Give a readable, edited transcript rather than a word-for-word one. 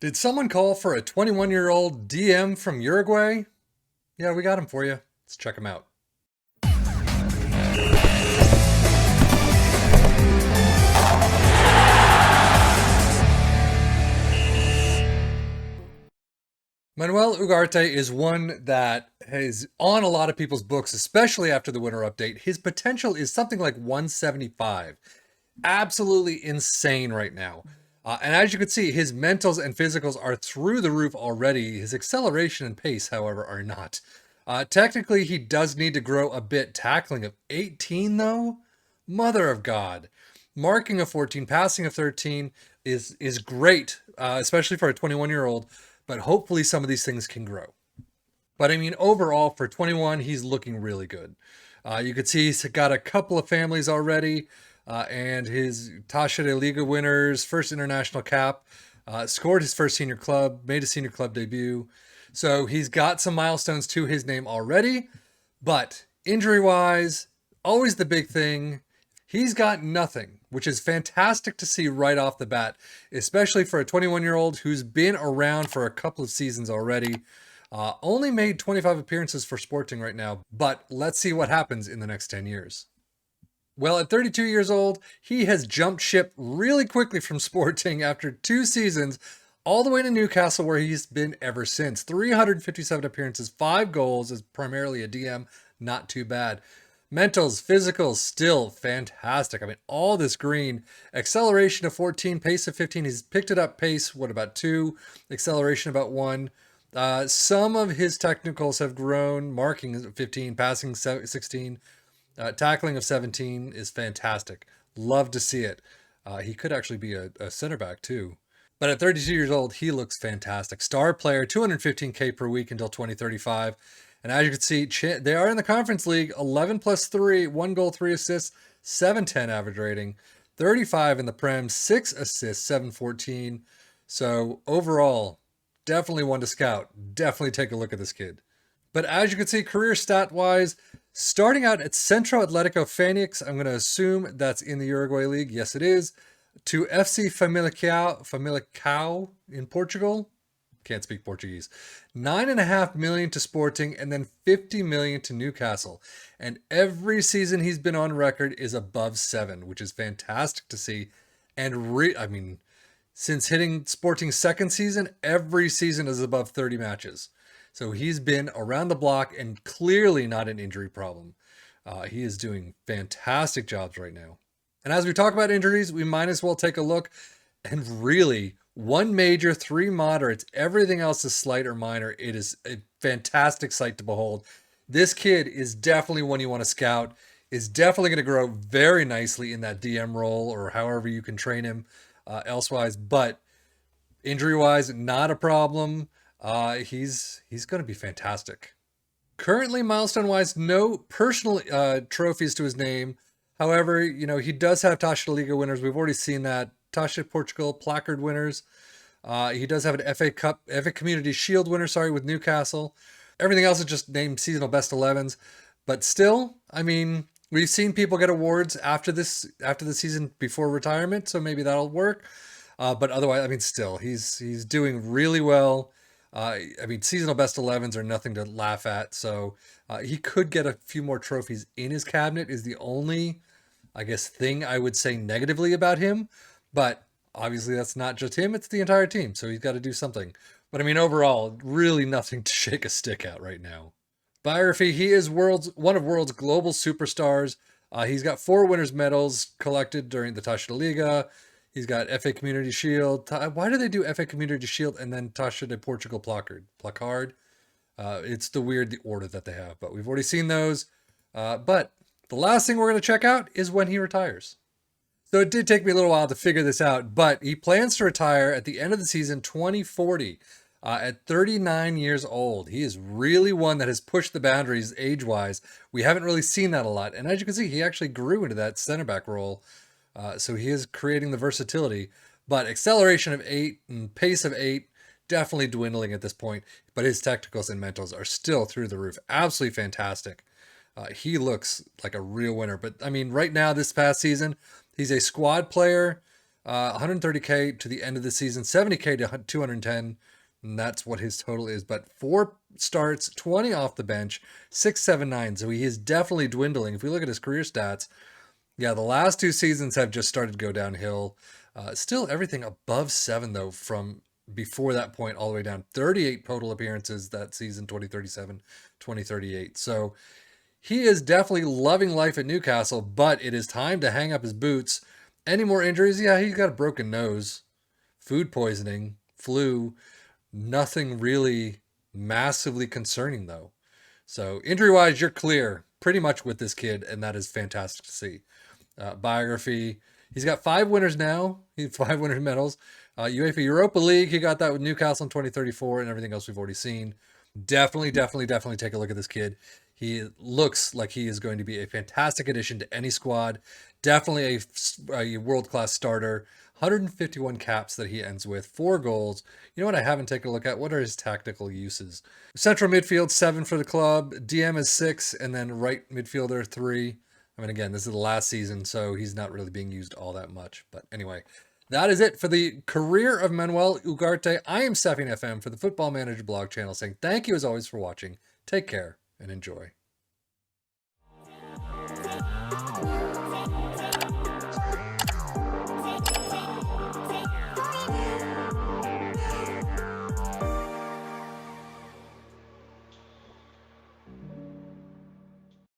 Did someone call for a 21-year-old DM from Uruguay? Yeah, we got him for you. Let's check him out. Manuel Ugarte is one that is on a lot of people's books, especially after the winter update. His potential is something like 175. Absolutely insane right now. And as you can see, his mentals and physicals are through the roof already. His acceleration and pace, however, are not. Technically, he does need to grow a bit. Tackling of 18, though? Mother of God. Marking of 14, passing of 13 is great, especially for a 21-year-old, but hopefully some of these things can grow. But I mean, overall, for 21, he's looking really good. You could see he's got a couple of families already, and his Taça de Liga winners, first international cap, scored his first senior club, made a senior club debut. So he's got some milestones to his name already, but injury-wise, always the big thing. He's got nothing, which is fantastic to see right off the bat, especially for a 21-year-old who's been around for a couple of seasons already. Only made 25 appearances for Sporting right now, but let's see what happens in the next 10 years. Well, at 32 years old, he has jumped ship really quickly from Sporting after 2 seasons, all the way to Newcastle, where he's been ever since. 357 appearances, 5 goals as primarily a DM, not too bad. Mentals, physicals, still fantastic. I mean, all this green. Acceleration of 14, pace of 15. He's picked it up pace, what, about 2? Acceleration about 1. Some of his technicals have grown. Marking 15, passing 16. Tackling of 17 is fantastic. Love to see it. He could actually be a center back too. But at 32 years old, he looks fantastic. Star player, 215K per week until 2035. And as you can see, they are in the Conference League, 11 plus 3, 1 goal, 3 assists, 710 average rating. 35 in the Prem, 6 assists, 714. So overall, definitely one to scout. Definitely take a look at this kid. But as you can see, career stat-wise, starting out at Centro Atlético Fênix, I'm going to assume that's in the Uruguay League. Yes, it is. To FC Famalicão in Portugal. Can't speak Portuguese. 9.5 million to Sporting, and then 50 million to Newcastle. And every season he's been on record is above 7, which is fantastic to see. And I mean, since hitting Sporting's second season, every season is above 30 matches. So he's been around the block and clearly not an injury problem. He is doing fantastic jobs right now. And as we talk about injuries, we might as well take a look. And really, 1 major, 3 moderates, everything else is slight or minor. It is a fantastic sight to behold. This kid is definitely one you want to scout, is definitely going to grow very nicely in that DM role or however you can train him elsewise. But injury-wise, not a problem. He's going to be fantastic. Currently, milestone-wise, no personal trophies to his name. However, you know, he does have Taça de Liga winners. We've already seen that. Taça Portugal placard winners. He does have an FA Community Shield winner, with Newcastle. Everything else is just named seasonal best 11s. But still, I mean, we've seen people get awards after the season before retirement, so maybe that'll work. But otherwise, I mean, still, he's doing really well. I mean, seasonal best 11s are nothing to laugh at. So he could get a few more trophies in his cabinet is the only, I guess, thing I would say negatively about him. But obviously that's not just him, it's the entire team. So he's got to do something. But I mean, overall, really nothing to shake a stick at right now. Biography, he is one of world's global superstars. He's got 4 winners' medals collected during the Taça de Liga. He's got FA Community Shield. Why do they do FA Community Shield and then Taça de Portugal placard? It's the order that they have, but we've already seen those. But the last thing we're going to check out is when he retires. So it did take me a little while to figure this out, but he plans to retire at the end of the season 2040 at 39 years old. He is really one that has pushed the boundaries age-wise. We haven't really seen that a lot. And as you can see, he actually grew into that center back role. So he is creating the versatility, but acceleration of 8 and pace of 8, definitely dwindling at this point. But his technicals and mentals are still through the roof. Absolutely fantastic. He looks like a real winner. But I mean, right now, this past season, he's a squad player. 130K to the end of the season, 70K to 210. And that's what his total is. But 4 starts, 20 off the bench, 679. So he is definitely dwindling. If we look at his career stats, yeah, the last 2 seasons have just started to go downhill. Still everything above 7, though, from before that point all the way down. 38 total appearances that season, 2037, 2038. So he is definitely loving life at Newcastle, but it is time to hang up his boots. Any more injuries? Yeah, he's got a broken nose, food poisoning, flu. Nothing really massively concerning, though. So injury-wise, you're clear pretty much with this kid, and that is fantastic to see. Biography. He's got 5 winners now. He's 5 winners medals. UEFA Europa League. He got that with Newcastle in 2034, and everything else we've already seen. Definitely take a look at this kid. He looks like he is going to be a fantastic addition to any squad. Definitely a world-class starter. 151 caps that he ends with, 4 goals. You know what I haven't taken a look at? What are his tactical uses? Central midfield, 7 for the club. DM is 6, and then right midfielder, 3. I mean, again, this is the last season, so he's not really being used all that much. But anyway, that is it for the career of Manuel Ugarte. I am Stephanie FM for the Football Manager blog channel saying thank you as always for watching. Take care and enjoy.